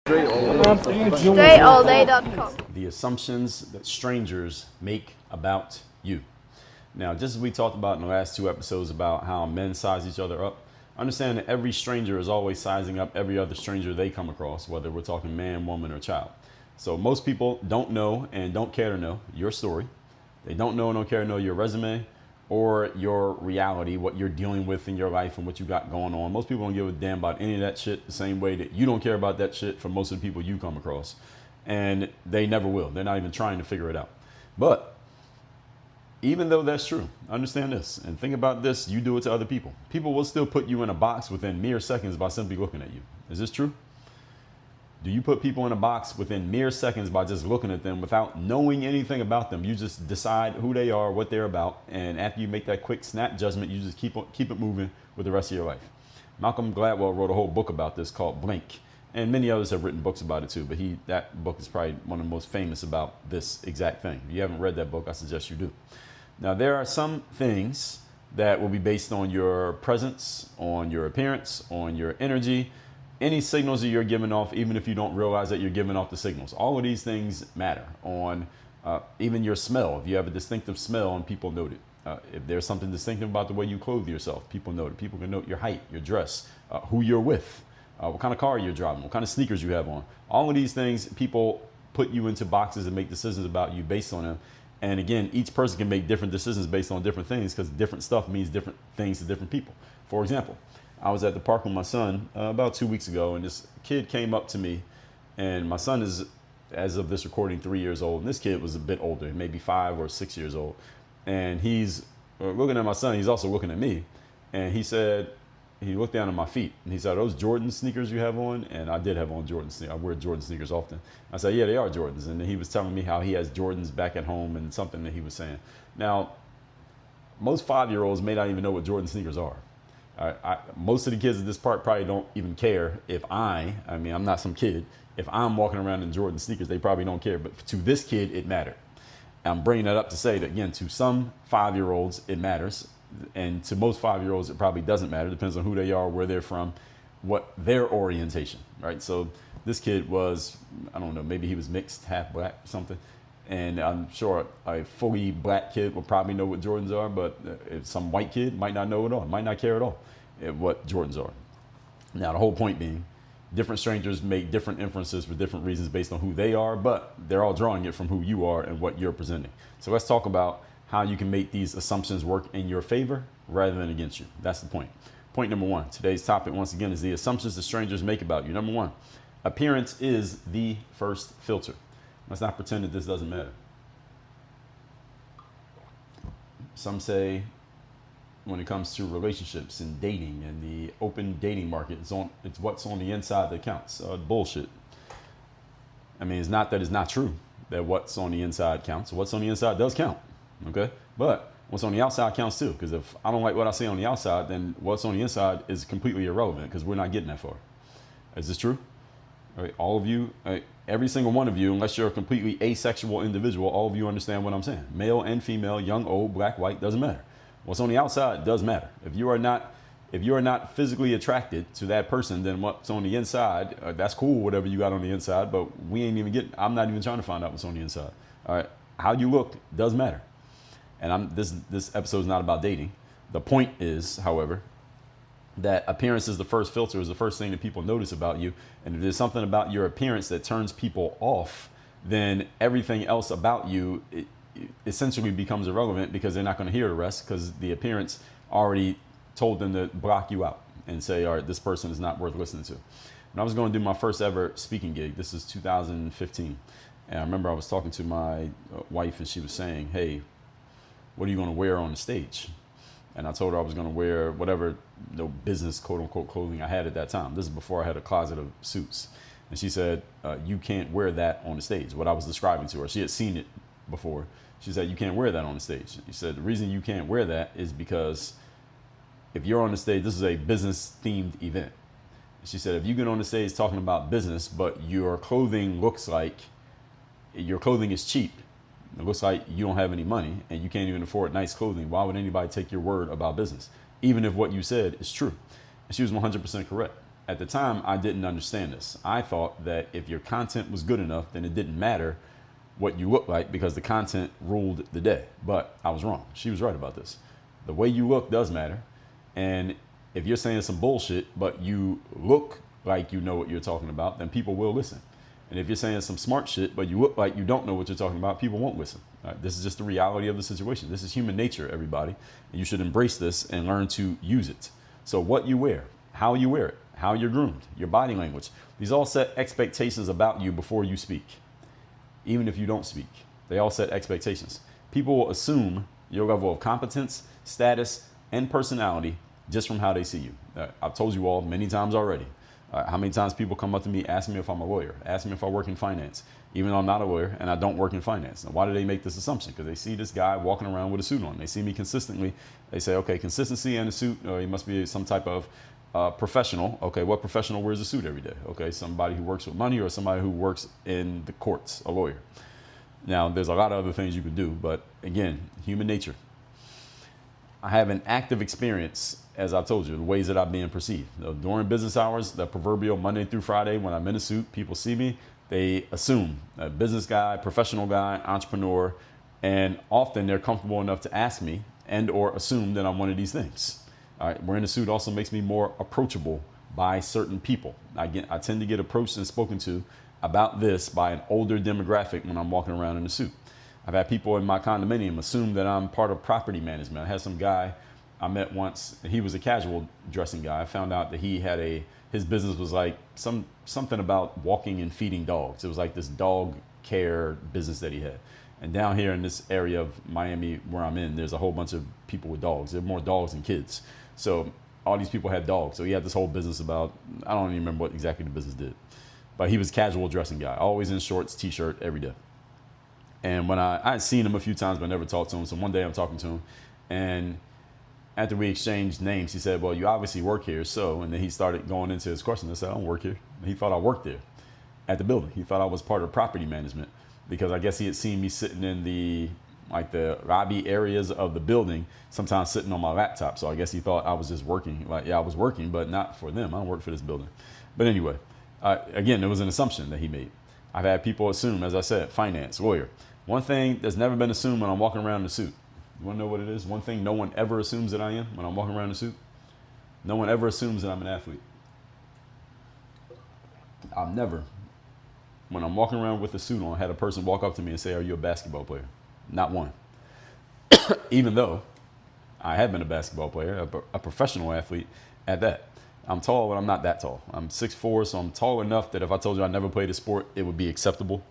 StraightallDay.com. The assumptions that strangers make about you. Now, just as we talked about in the last two episodes about how men size each other up, understand that every stranger is always sizing up every other stranger they come across, whether we're talking man, woman, or child. So most people don't know and don't care to know your story. They don't know and don't care to know your resume or your reality, what you're dealing with in your life and what you got going on. Most people don't give a damn about any of that shit the same way that you don't care about that shit for most of the people you come across. And they never will. They're not even trying to figure it out. But even though that's true, understand this and think about this. You do it to other people. People will still put you in a box within mere seconds by simply looking at you. Is this true? Do you put people in a box within mere seconds by just looking at them without knowing anything about them? You just decide who they are, what they're about, and after you make that quick snap judgment, you just keep it moving with the rest of your life. Malcolm Gladwell wrote a whole book about this called Blink, and many others have written books about it too, but that book is probably one of the most famous about this exact thing. If you haven't read that book, I suggest you do. Now, there are some things that will be based on your presence, on your appearance, on your energy, any signals that you're giving off, even if you don't realize that you're giving off the signals. All of these things matter. On even your smell. If you have a distinctive smell and people note it. If there's something distinctive about the way you clothe yourself, people note it. People can note your height, your dress, who you're with, what kind of car you're driving, what kind of sneakers you have on. All of these things, people put you into boxes and make decisions about you based on them. And again, each person can make different decisions based on different things because different stuff means different things to different people. For example, I was at the park with my son about 2 weeks ago, and this kid came up to me, and my son is, as of this recording, 3 years old. And this kid was a bit older, maybe 5 or 6 years old. And he's looking at my son. He's also looking at me. And he said, he looked down at my feet, and he said, "Are those Jordan sneakers you have on?" And I did have on Jordan sneakers. I wear Jordan sneakers often. I said, "Yeah, they are Jordans." And then he was telling me how he has Jordans back at home and something that he was saying. Now, most 5-year-olds may not even know what Jordan sneakers are. Most of the kids at this park probably don't even care if I'm not some kid. If I'm walking around in Jordan sneakers, they probably don't care. But to this kid, it mattered. I'm bringing that up to say that, again, to some 5-year-olds, it matters. And to most 5-year-olds, it probably doesn't matter. It depends on who they are, where they're from, what their orientation, right? So this kid was, I don't know, maybe he was mixed, half black or something. And I'm sure a fully black kid will probably know what Jordans are, but some white kid might not know at all, might not care at all what Jordans are. Now, the whole point being, different strangers make different inferences for different reasons based on who they are, but they're all drawing it from who you are and what you're presenting. So let's talk about how you can make these assumptions work in your favor rather than against you. That's the point. Point number one, today's topic, once again, is the assumptions that strangers make about you. Number one, appearance is the first filter. Let's not pretend that this doesn't matter. Some say when it comes to relationships and dating and the open dating market, it's what's on the inside that counts. Bullshit. I mean, it's not that it's not true that what's on the inside counts. What's on the inside does count. Okay, but what's on the outside counts too, because if I don't like what I see on the outside, then what's on the inside is completely irrelevant because we're not getting that far. Is this true? All right, all of you, every single one of you, unless you're a completely asexual individual, all of you understand what I'm saying. Male and female, young, old, black, white, doesn't matter. What's on the outside does matter. If you are not physically attracted to that person, then what's on the inside, that's cool, whatever you got on the inside, but I'm not even trying to find out what's on the inside. All right, how you look does matter. And this episode is not about dating. The point is, however, that appearance is the first filter, is the first thing that people notice about you. And if there's something about your appearance that turns people off, then everything else about you it essentially becomes irrelevant because they're not going to hear the rest because the appearance already told them to block you out and say, all right, this person is not worth listening to. When I was going to do my first ever speaking gig, this is 2015. And I remember I was talking to my wife and she was saying, "Hey, what are you going to wear on the stage?" And I told her I was going to wear whatever business quote unquote clothing I had at that time. This is before I had a closet of suits. And she said, "You can't wear that on the stage." What I was describing to her, she had seen it before. She said, "You can't wear that on the stage." She said, "The reason you can't wear that is because if you're on the stage, this is a business themed event." She said, "If you get on the stage talking about business, but your clothing is cheap, it looks like you don't have any money and you can't even afford nice clothing, why would anybody take your word about business, even if what you said is true?" And she was 100% correct. at the time, I didn't understand this. I thought that if your content was good enough, then it didn't matter what you look like because the content ruled the day. But I was wrong. She was right about this. The way you look does matter. And if you're saying some bullshit, but you look like you know what you're talking about, then people will listen. And if you're saying some smart shit, but you look like you don't know what you're talking about, people won't listen. This is just the reality of the situation. This is human nature, everybody. And you should embrace this and learn to use it. So what you wear, how you wear it, how you're groomed, your body language, these all set expectations about you before you speak. Even if you don't speak, they all set expectations. People will assume your level of competence, status, and personality just from how they see you. I've told you all many times already. How many times people come up to me, ask me if I'm a lawyer, ask me if I work in finance, even though I'm not a lawyer and I don't work in finance. Now, why do they make this assumption? Because they see this guy walking around with a suit on. They see me consistently. They say, okay, consistency and a suit, he must be some type of professional. Okay, what professional wears a suit every day? Okay, somebody who works with money or somebody who works in the courts, a lawyer. Now, there's a lot of other things you can do, but again, human nature. I have an active experience, as I told you, the ways that I'm being perceived. During business hours, the proverbial Monday through Friday, when I'm in a suit, people see me, they assume a business guy, professional guy, entrepreneur, and often they're comfortable enough to ask me and or assume that I'm one of these things. All right, wearing a suit also makes me more approachable by certain people. I tend to get approached and spoken to about this by an older demographic when I'm walking around in a suit. I've had people in my condominium assume that I'm part of property management. I had some guy I met once, and he was a casual dressing guy. I found out that his business was like something about walking and feeding dogs. It was like this dog care business that he had. And down here in this area of Miami where I'm in, there's a whole bunch of people with dogs. There are more dogs than kids. So all these people had dogs. So he had this whole business about, I don't even remember what exactly the business did. But he was a casual dressing guy, always in shorts, t-shirt, every day. And when I had seen him a few times, but I never talked to him. So one day I'm talking to him, and after we exchanged names, he said, well, you obviously work here. So, and then he started going into his question. I said, I don't work here. And he thought I worked there at the building. He thought I was part of property management because I guess he had seen me sitting in the lobby areas of the building, sometimes sitting on my laptop. So I guess he thought I was just working. Like, yeah, I was working, but not for them. I don't work for this building. But anyway, again, it was an assumption that he made. I've had people assume, as I said, finance, lawyer. One thing that's never been assumed when I'm walking around in a suit. You want to know what it is? One thing no one ever assumes that I am when I'm walking around in a suit. No one ever assumes that I'm an athlete. I've never, when I'm walking around with a suit on, had a person walk up to me and say, are you a basketball player? Not one. Even though I have been a basketball player, a professional athlete at that. I'm tall, but I'm not that tall. I'm 6'4", so I'm tall enough that if I told you I never played a sport, it would be acceptable.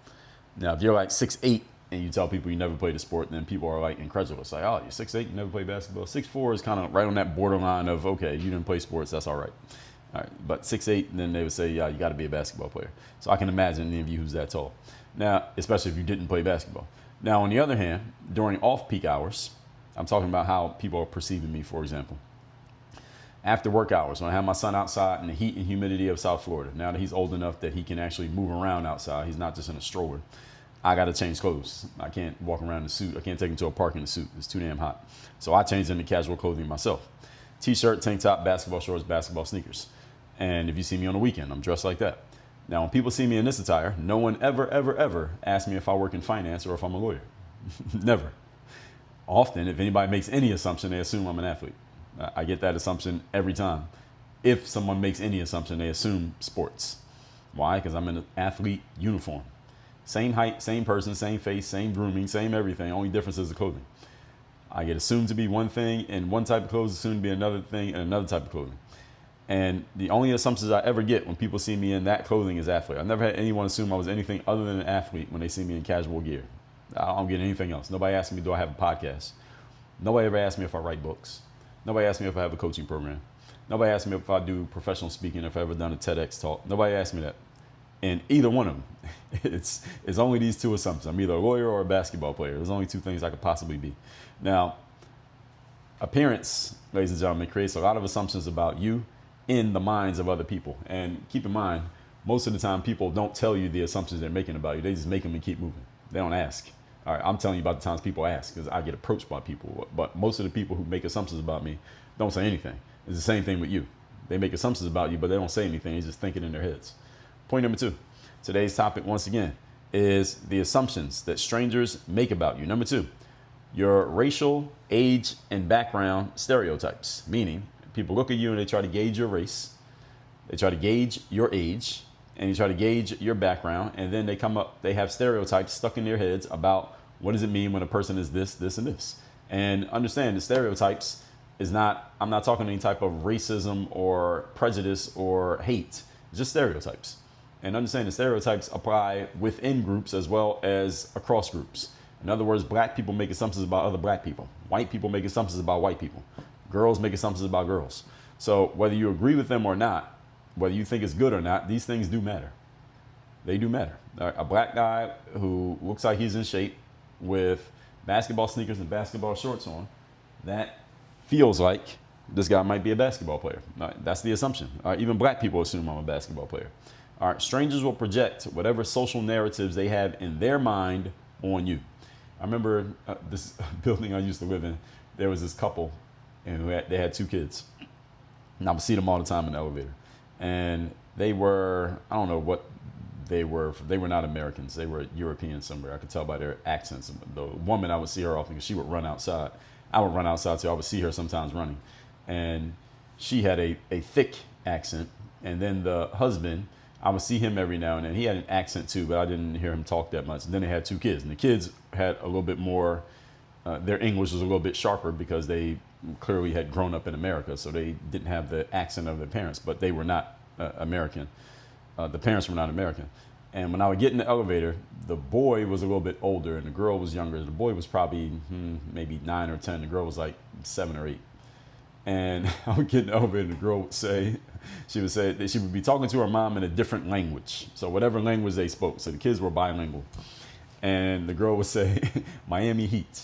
Now, if you're like 6'8", and you tell people you never played a sport, then people are like incredulous. Like, oh, you're 6'8", you never played basketball. 6'4" is kind of right on that borderline of, okay, you didn't play sports, that's all right. All right, but 6'8", then they would say, yeah, you got to be a basketball player. So I can imagine any of you who's that tall. Now, especially if you didn't play basketball. Now, on the other hand, during off-peak hours, I'm talking about how people are perceiving me, for example. After work hours, when I have my son outside in the heat and humidity of South Florida, now that he's old enough that he can actually move around outside, he's not just in a stroller, I got to change clothes. I can't walk around in a suit. I can't take him to a park in a suit. It's too damn hot. So I changed into casual clothing myself. T-shirt, tank top, basketball shorts, basketball sneakers. And if you see me on the weekend, I'm dressed like that. Now, when people see me in this attire, no one ever asks me if I work in finance or if I'm a lawyer. Never. Often, if anybody makes any assumption, they assume I'm an athlete. I get that assumption every time. If someone makes any assumption, they assume sports. Why? Because I'm in an athlete uniform. Same height, same person, same face, same grooming, same everything. Only difference is the clothing. I get assumed to be one thing, and one type of clothes assumed to be another thing, and another type of clothing. And the only assumptions I ever get when people see me in that clothing is athlete. I've never had anyone assume I was anything other than an athlete when they see me in casual gear. I don't get anything else. Nobody asks me, do I have a podcast? Nobody ever asks me if I write books. Nobody asks me if I have a coaching program. Nobody asks me if I do professional speaking, if I've ever done a TEDx talk. Nobody asks me that. And either one of them, it's only these two assumptions. I'm either a lawyer or a basketball player. There's only two things I could possibly be. Now, appearance, ladies and gentlemen, creates a lot of assumptions about you in the minds of other people. And keep in mind, most of the time people don't tell you the assumptions they're making about you. They just make them and keep moving. They don't ask. All right, I'm telling you about the times people ask because I get approached by people. But most of the people who make assumptions about me don't say anything. It's the same thing with you. They make assumptions about you, but they don't say anything. They just think it in their heads. Point number 2. Today's topic, once again, is the assumptions that strangers make about you. Number 2, your racial, age, and background stereotypes, meaning people look at you and they try to gauge your race, they try to gauge your age, and you try to gauge your background, and then they have stereotypes stuck in their heads about what does it mean when a person is this, this, and this. And understand the stereotypes I'm not talking any type of racism or prejudice or hate, it's just stereotypes. And understand the stereotypes apply within groups as well as across groups. In other words, black people make assumptions about other black people. White people make assumptions about white people. Girls make assumptions about girls. So whether you agree with them or not, whether you think it's good or not, these things do matter. They do matter. A black guy who looks like he's in shape with basketball sneakers and basketball shorts on, that feels like this guy might be a basketball player. That's the assumption. Even black people assume I'm a basketball player. All right, strangers will project whatever social narratives they have in their mind on you. I remember this building I used to live in, there was this couple and they had 2 kids. And I would see them all the time in the elevator. And they were, I don't know what they were not Americans. They were European somewhere. I could tell by their accents. The woman, I would see her often because she would run outside. I would run outside too. I would see her sometimes running. And she had a thick accent. And then the husband, I would see him every now and then. He had an accent too, but I didn't hear him talk that much. And then they had 2 kids. And the kids had a little bit more, their English was a little bit sharper because they clearly had grown up in America. So they didn't have the accent of their parents, but they were not American. The parents were not American. And when I would get in the elevator, the boy was a little bit older and the girl was younger. The boy was probably maybe 9 or 10. The girl was like 7 or 8. And I would get in the elevator and the girl would say, she would be talking to her mom in a different language. So whatever language they spoke. So the kids were bilingual. And the girl would say, Miami Heat.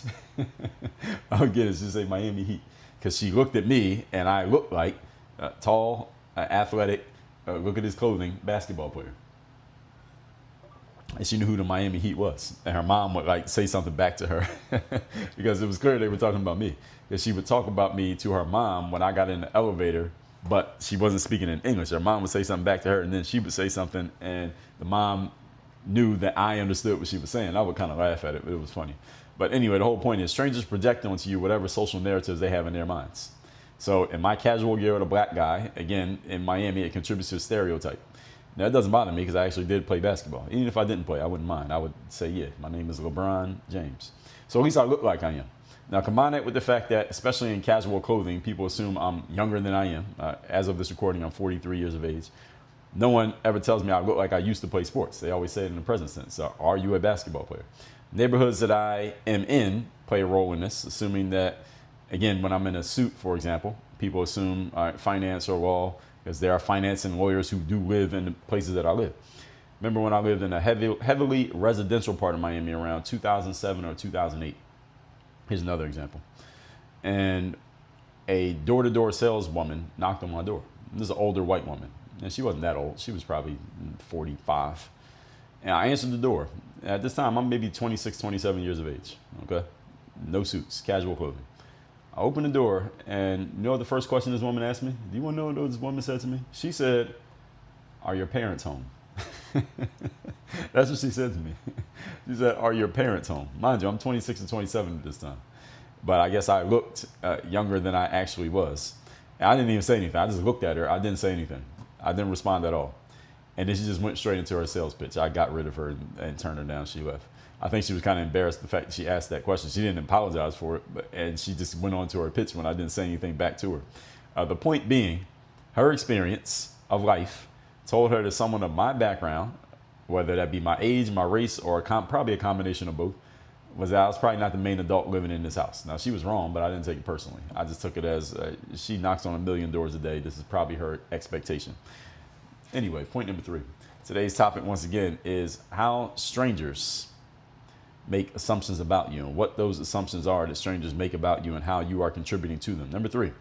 I would get it. She'd say Miami Heat. Because she looked at me and I looked like a tall, athletic, look at his clothing, basketball player. And she knew who the Miami Heat was. And her mom would like say something back to her because it was clear they were talking about me. Because she would talk about me to her mom when I got in the elevator, but she wasn't speaking in English. Her mom would say something back to her and then she would say something and the mom knew that I understood what she was saying. I would kind of laugh at it, but it was funny. But anyway, the whole point is strangers project onto you whatever social narratives they have in their minds. So in my casual gear with a black guy, again, in Miami, it contributes to a stereotype. Now, it doesn't bother me because I actually did play basketball. Even if I didn't play, I wouldn't mind. I would say, yeah, my name is LeBron James. So at least I look like I am. Now, combine that with the fact that, especially in casual clothing, people assume I'm younger than I am. As of this recording, I'm 43 years of age. No one ever tells me I look like I used to play sports. They always say it in the present sense. So, are you a basketball player? Neighborhoods that I am in play a role in this, assuming that, again, when I'm in a suit, for example, people assume finance or law, because there are finance and lawyers who do live in the places that I live. Remember when I lived in a heavily residential part of Miami around 2007 or 2008. Here's another example. And a door-to-door saleswoman knocked on my door. This is an older white woman. And she wasn't that old. She was probably 45. And I answered the door. At this time, I'm maybe 26, 27 years of age. Okay? No suits, casual clothing. I opened the door, and you know what the first question this woman asked me? Do you want to know what this woman said to me? She said, "Are your parents home?" That's what she said to me. She said, "Are your parents home?" Mind you, I'm 26 and 27 at this time. But I guess I looked younger than I actually was. And I didn't even say anything. I just looked at her. I didn't say anything. I didn't respond at all. And then she just went straight into her sales pitch. I got rid of her and turned her down. She left. I think she was kind of embarrassed the fact that she asked that question. She didn't apologize for it, and she just went on to her pitch when I didn't say anything back to her. The point being, her experience of life told her that someone of my background, whether that be my age, my race, or probably a combination of both, was that I was probably not the main adult living in this house. Now, she was wrong, but I didn't take it personally. I just took it as she knocks on a million doors a day. This is probably her expectation. Anyway, point number 3. Today's topic, once again, is how strangers make assumptions about you and what those assumptions are that strangers make about you and how you are contributing to them. Number 3,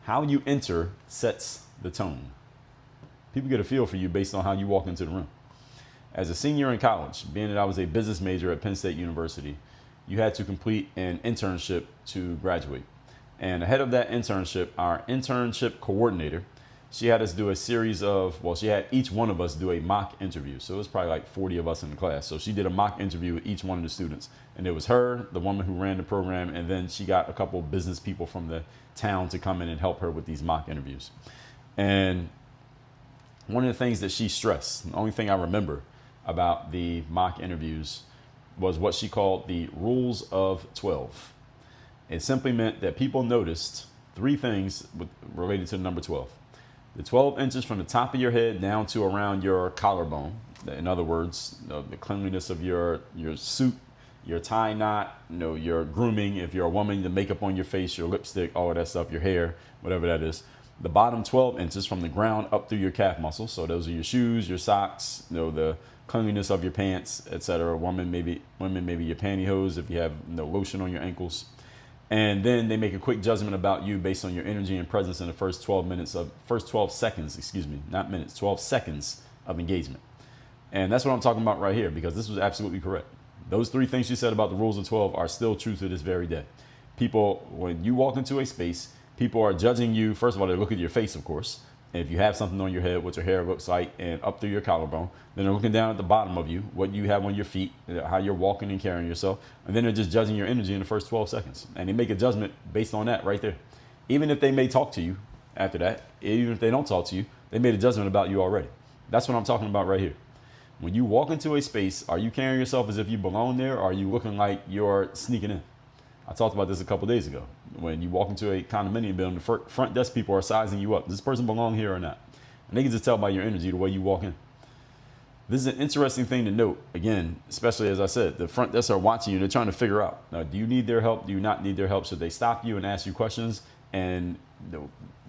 how you enter sets the tone. People get a feel for you based on how you walk into the room. As a senior in college, being that I was a business major at Penn State University, you had to complete an internship to graduate. And ahead of that internship, our internship coordinator she had us do a series of, well, she had each one of us do a mock interview. So it was probably like 40 of us in the class. So she did a mock interview with each one of the students. And it was her, the woman who ran the program, and then she got a couple of business people from the town to come in and help her with these mock interviews. And one of the things that she stressed, the only thing I remember about the mock interviews, was what she called the rules of 12. It simply meant that people noticed 3 things related to the number 12. The 12 inches from the top of your head down to around your collarbone. In other words, the cleanliness of your suit, your tie knot, your grooming. If you're a woman, the makeup on your face, your lipstick, all of that stuff, your hair, whatever that is. The bottom 12 inches from the ground up through your calf muscle. So those are your shoes, your socks, the cleanliness of your pants, etc. Women, maybe your pantyhose if you have lotion on your ankles. And then they make a quick judgment about you based on your energy and presence in the first 12 seconds, not minutes, 12 seconds of engagement. And that's what I'm talking about right here, because this was absolutely correct. Those 3 things she said about the rules of 12 are still true to this very day. People, when you walk into a space, people are judging you. First of all, they look at your face, of course. And if you have something on your head, what your hair looks like, and up through your collarbone, then they're looking down at the bottom of you, what you have on your feet, how you're walking and carrying yourself. And then they're just judging your energy in the first 12 seconds. And they make a judgment based on that right there. Even if they may talk to you after that, even if they don't talk to you, they made a judgment about you already. That's what I'm talking about right here. When you walk into a space, are you carrying yourself as if you belong there, or are you looking like you're sneaking in? I talked about this a couple days ago. When you walk into a condominium building, the front desk people are sizing you up. Does this person belong here or not? And they can just tell by your energy the way you walk in. This is an interesting thing to note. Again, especially as I said, the front desk are watching you. They're trying to figure out, do you need their help? Do you not need their help? Should they stop you and ask you questions and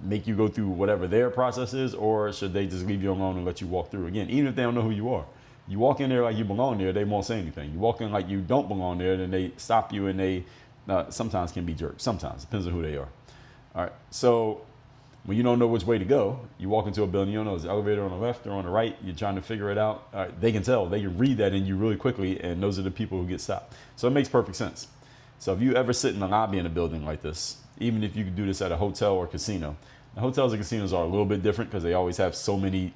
make you go through whatever their process is? Or should they just leave you alone and let you walk through? Again, even if they don't know who you are. You walk in there like you belong there, they won't say anything. You walk in like you don't belong there, then they stop you, and they sometimes can be jerks. Sometimes, depends on who they are. All right, so when you don't know which way to go, you walk into a building, you don't know, is the elevator on the left or on the right? You're trying to figure it out. All right, they can tell. They can read that in you really quickly, and those are the people who get stopped. So it makes perfect sense. So if you ever sit in the lobby in a building like this, even if you could do this at a hotel or casino, the hotels and casinos are a little bit different because they always have so many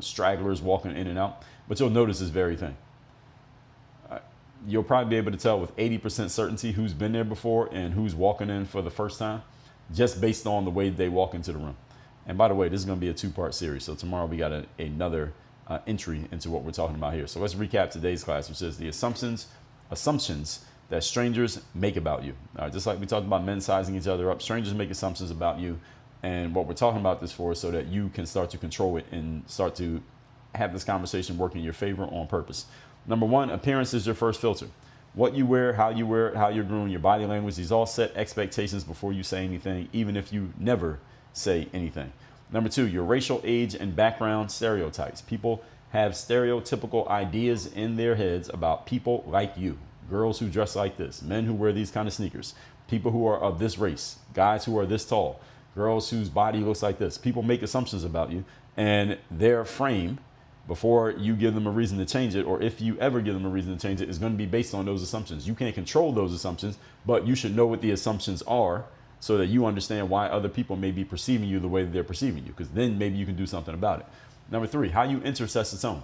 stragglers walking in and out. But you'll notice this very thing. You'll probably be able to tell with 80% certainty who's been there before and who's walking in for the first time, just based on the way they walk into the room. And by the way, this is going to be a 2-part series. So tomorrow we got another entry into what we're talking about here. So let's recap today's class, which is the assumptions that strangers make about you. Just like we talked about men sizing each other up, strangers make assumptions about you. And what we're talking about this for is so that you can start to control it and start to have this conversation work in your favor on purpose. Number 1, appearance is your first filter. What you wear, how you're groomed, your body language, these all set expectations before you say anything, even if you never say anything. Number 2, your racial age and background stereotypes. People have stereotypical ideas in their heads about people like you. Girls who dress like this, men who wear these kind of sneakers, people who are of this race, guys who are this tall, girls whose body looks like this. People make assumptions about you, and their frame, before you give them a reason to change it, or if you ever give them a reason to change it, is going to be based on those assumptions. You can't control those assumptions, but you should know what the assumptions are so that you understand why other people may be perceiving you the way that they're perceiving you, because then maybe you can do something about it. Number 3, how you enter sets the tone.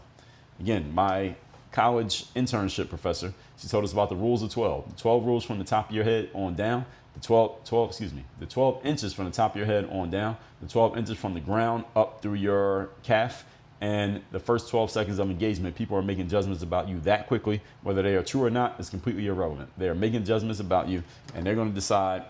Again, my college internship professor, she told us about the rules of 12. The 12 rules from the top of your head on down. The 12 inches from the top of your head on down. The 12 inches from the ground up through your calf. And the first 12 seconds of engagement, people are making judgments about you that quickly. Whether they are true or not is completely irrelevant. They are making judgments about you, and they're going to decide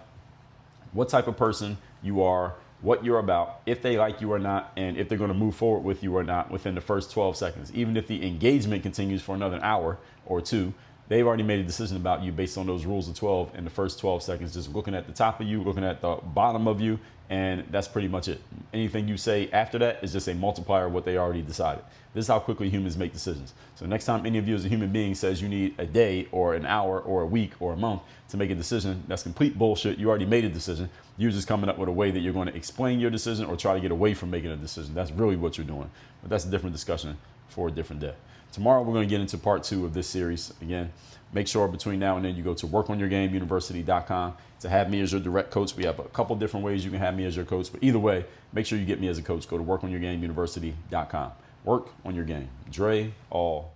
what type of person you are, what you're about, if they like you or not, and if they're going to move forward with you or not within the first 12 seconds. Even if the engagement continues for another hour or 2, they've already made a decision about you based on those rules of 12 in the first 12 seconds, just looking at the top of you, looking at the bottom of you, and that's pretty much it. Anything you say after that is just a multiplier of what they already decided. This is how quickly humans make decisions. So next time any of you as a human being says you need a day or an hour or a week or a month to make a decision, that's complete bullshit. You already made a decision. You're just coming up with a way that you're going to explain your decision or try to get away from making a decision. That's really what you're doing. But that's a different discussion for a different day. Tomorrow, we're going to get into part 2 of this series. Again, make sure between now and then you go to workonyourgameuniversity.com to have me as your direct coach. We have a couple different ways you can have me as your coach, but either way, make sure you get me as a coach. Go to workonyourgameuniversity.com. Work on your game. Dre all